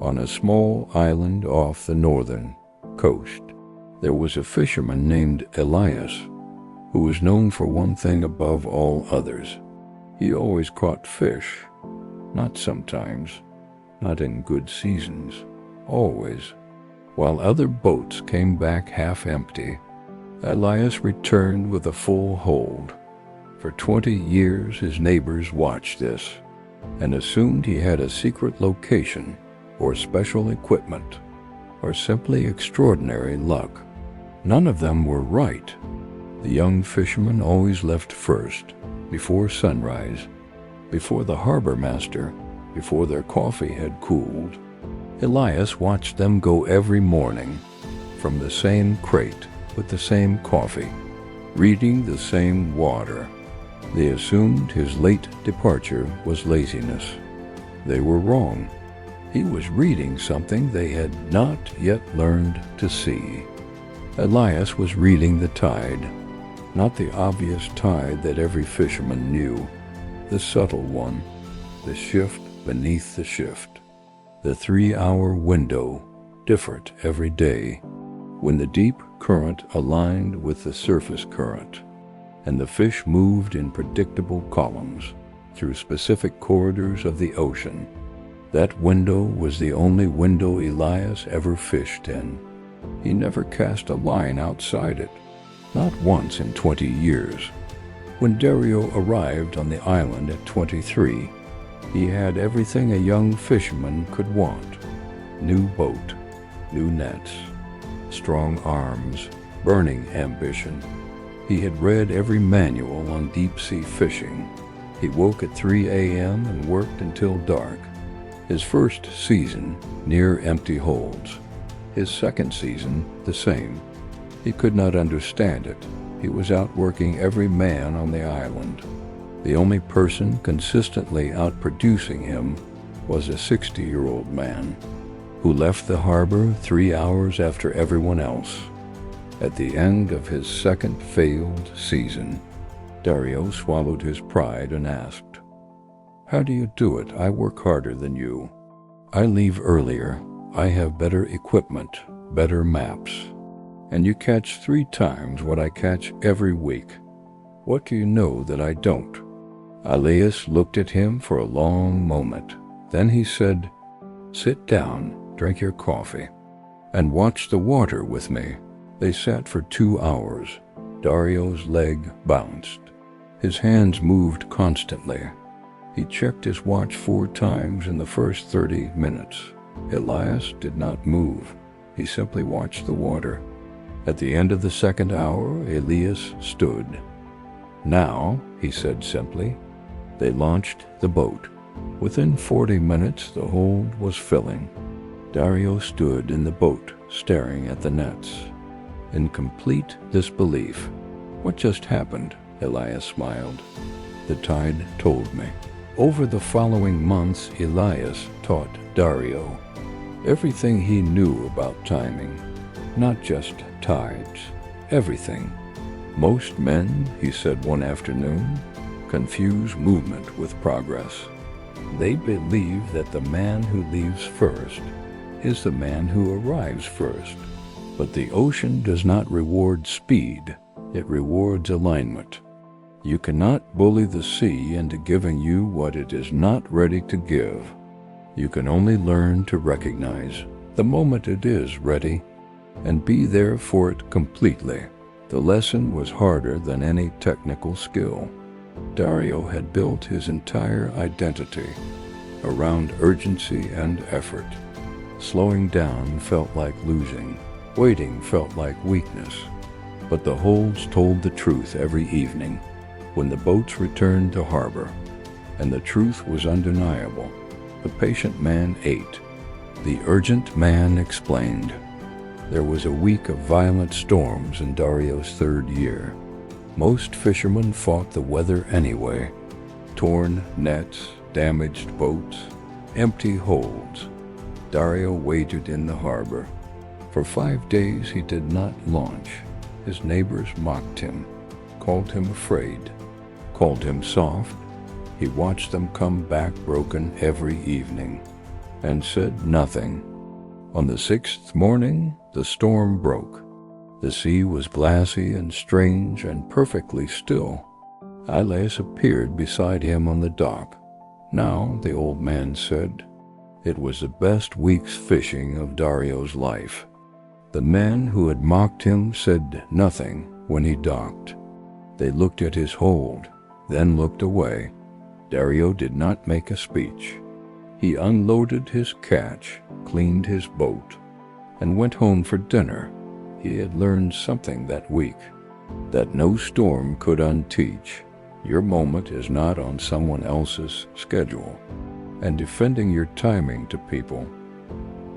On a small island off the northern coast, there was a fisherman named Elias, who was known for one thing above all others. He always caught fish, not sometimes, not in good seasons, always. While other boats came back half empty, Elias returned with a full hold. For 20 years his neighbors watched this and assumed he had a secret location or special equipment or simply extraordinary luck. None of them were right. The young fisherman always left first, before sunrise, before the harbor master, before their coffee had cooled. Elias watched them go every morning, from the same crate with the same coffee, reading the same water. They assumed his late departure was laziness. They were wrong. He was reading something they had not yet learned to see. Elias was reading the tide, not the obvious tide that every fisherman knew, the subtle one, the shift beneath the shift, the 3-hour window, different every day, when the deep current aligned with the surface current, and the fish moved in predictable columns through specific corridors of the ocean. That window was the only window Elias ever fished in. He never cast a line outside it, not once in 20 years. When Dario arrived on the island at 23, he had everything a young fisherman could want: new boat, new nets, strong arms, burning ambition. He had read every manual on deep-sea fishing. He woke at 3 a.m. and worked until dark. His first season, near empty holds. His second season, the same. He could not understand it. He was outworking every man on the island. The only person consistently outproducing him was a 60-year-old man who left the harbor 3 hours after everyone else. At the end of his second failed season, Dario swallowed his pride and asked, "How do you do it? I work harder than you. I leave earlier. I have better equipment, better maps. And you catch 3 times what I catch every week. What do you know that I don't?" Elias looked at him for a long moment. Then he said, "Sit down, drink your coffee, and watch the water with me." They sat for 2 hours. Dario's leg bounced. His hands moved constantly. He checked his watch 4 times in the first 30 minutes. Elias did not move. He simply watched the water. At the end of the second hour, Elias stood. "Now," he said simply. They launched the boat. Within 40 minutes, the hold was filling. Dario stood in the boat, staring at the nets, in complete disbelief. "What just happened?" Elias smiled. "The tide told me." Over the following months, Elias taught Dario everything he knew about timing, not just tides, everything. "Most men," he said one afternoon, "confuse movement with progress. They believe that the man who leaves first is the man who arrives first. But the ocean does not reward speed, it rewards alignment. You cannot bully the sea into giving you what it is not ready to give. You can only learn to recognize the moment it is ready and be there for it completely." The lesson was harder than any technical skill. Dario had built his entire identity around urgency and effort. Slowing down felt like losing. Waiting felt like weakness. But the holds told the truth every evening when the boats returned to harbor, and the truth was undeniable. The patient man ate. The urgent man explained. There was a week of violent storms in Dario's 3rd year. Most fishermen fought the weather anyway. Torn nets, damaged boats, empty holds. Dario waited in the harbor. For 5 days he did not launch. His neighbors mocked him, called him afraid, called him soft. He watched them come back broken every evening. and said nothing. On the 6th morning, the storm broke. The sea was glassy and strange and perfectly still. Elias appeared beside him on the dock. Now, the old man said, it was the best week's fishing of Dario's life. The men who had mocked him said nothing when he docked. They looked at his hold, then looked away. Dario did not make a speech. He unloaded his catch, cleaned his boat, and went home for dinner. He had learned something that week, that no storm could unteach. Your moment is not on someone else's schedule, and defending your timing to people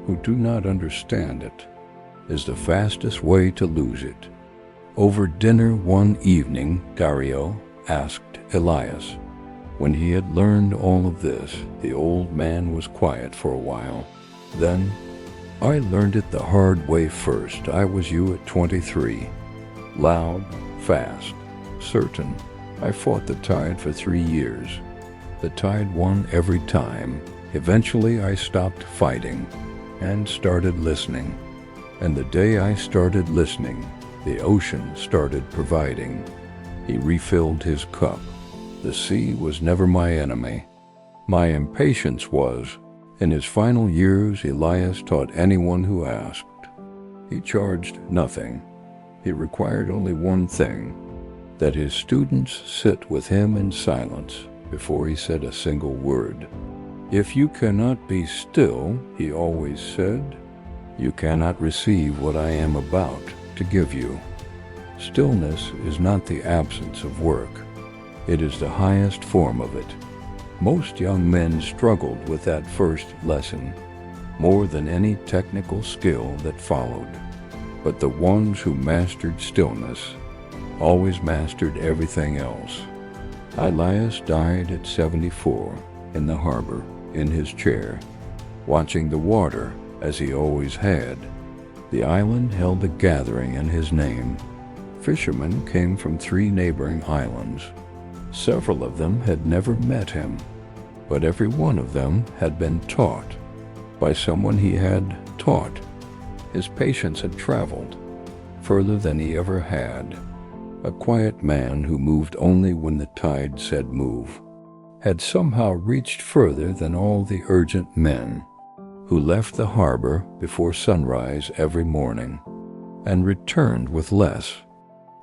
who do not understand it is the fastest way to lose it. Over dinner one evening, Dario asked Elias. When he had learned all of this, the old man was quiet for a while. Then, I learned it the hard way first. I was you at 23. Loud, fast, certain. I fought the tide for 3 years. The tide won every time. Eventually I stopped fighting and started listening. And the day I started listening, the ocean started providing. He refilled his cup. The sea was never my enemy. My impatience was. In his final years, Elias taught anyone who asked. He charged nothing. He required only one thing, that his students sit with him in silence before he said a single word. If you cannot be still, he always said, you cannot receive what I am about to give you. Stillness is not the absence of work. It is the highest form of it. Most young men struggled with that first lesson, more than any technical skill that followed. But the ones who mastered stillness always mastered everything else. Elias died at 74 in the harbor, in his chair, watching the water as he always had. The island held a gathering in his name. Fishermen came from 3 neighboring islands. Several of them had never met him, but every one of them had been taught by someone he had taught. His patience had traveled further than he ever had. A quiet man who moved only when the tide said move had somehow reached further than all the urgent men who left the harbor before sunrise every morning and returned with less.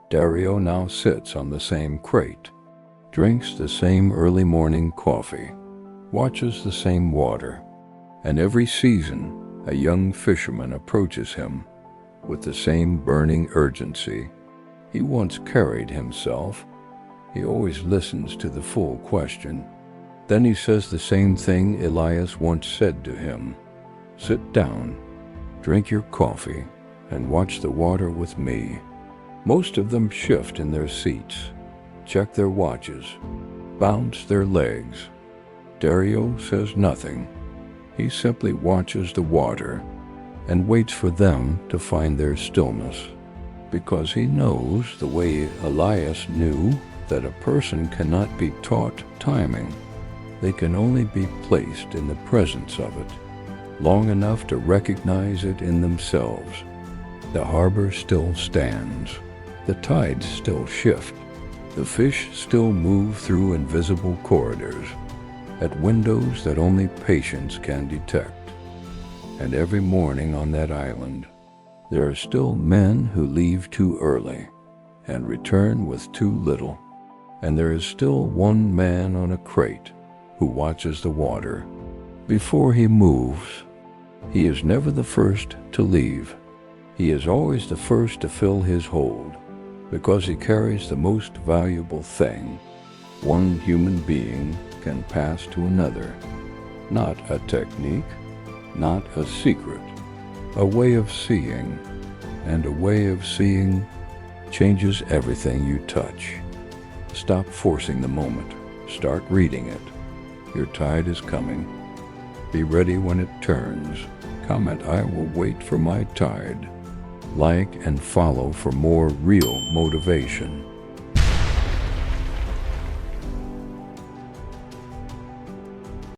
Dario now sits on the same crate, drinks the same early morning coffee, watches the same water, and every season a young fisherman approaches him with the same burning urgency. He once carried himself. He always listens to the full question. Then he says the same thing Elias once said to him. Sit down, drink your coffee, and watch the water with me. Most of them shift in their seats, check their watches, bounce their legs. Dario says nothing. He simply watches the water and waits for them to find their stillness, because he knows, the way Elias knew, that a person cannot be taught timing. They can only be placed in the presence of it, long enough to recognize it in themselves. The harbor still stands. The tides still shift. The fish still move through invisible corridors, at windows that only patience can detect. And every morning on that island, there are still men who leave too early and return with too little. And there is still one man on a crate who watches the water. Before he moves, he is never the first to leave. He is always the first to fill his hold, because he carries the most valuable thing one human being can pass to another. Not a technique, not a secret, a way of seeing, and a way of seeing changes everything you touch. Stop forcing the moment. Start reading it. Your tide is coming. Be ready when it turns. Comment, I will wait for my tide. Like and follow for more real motivation.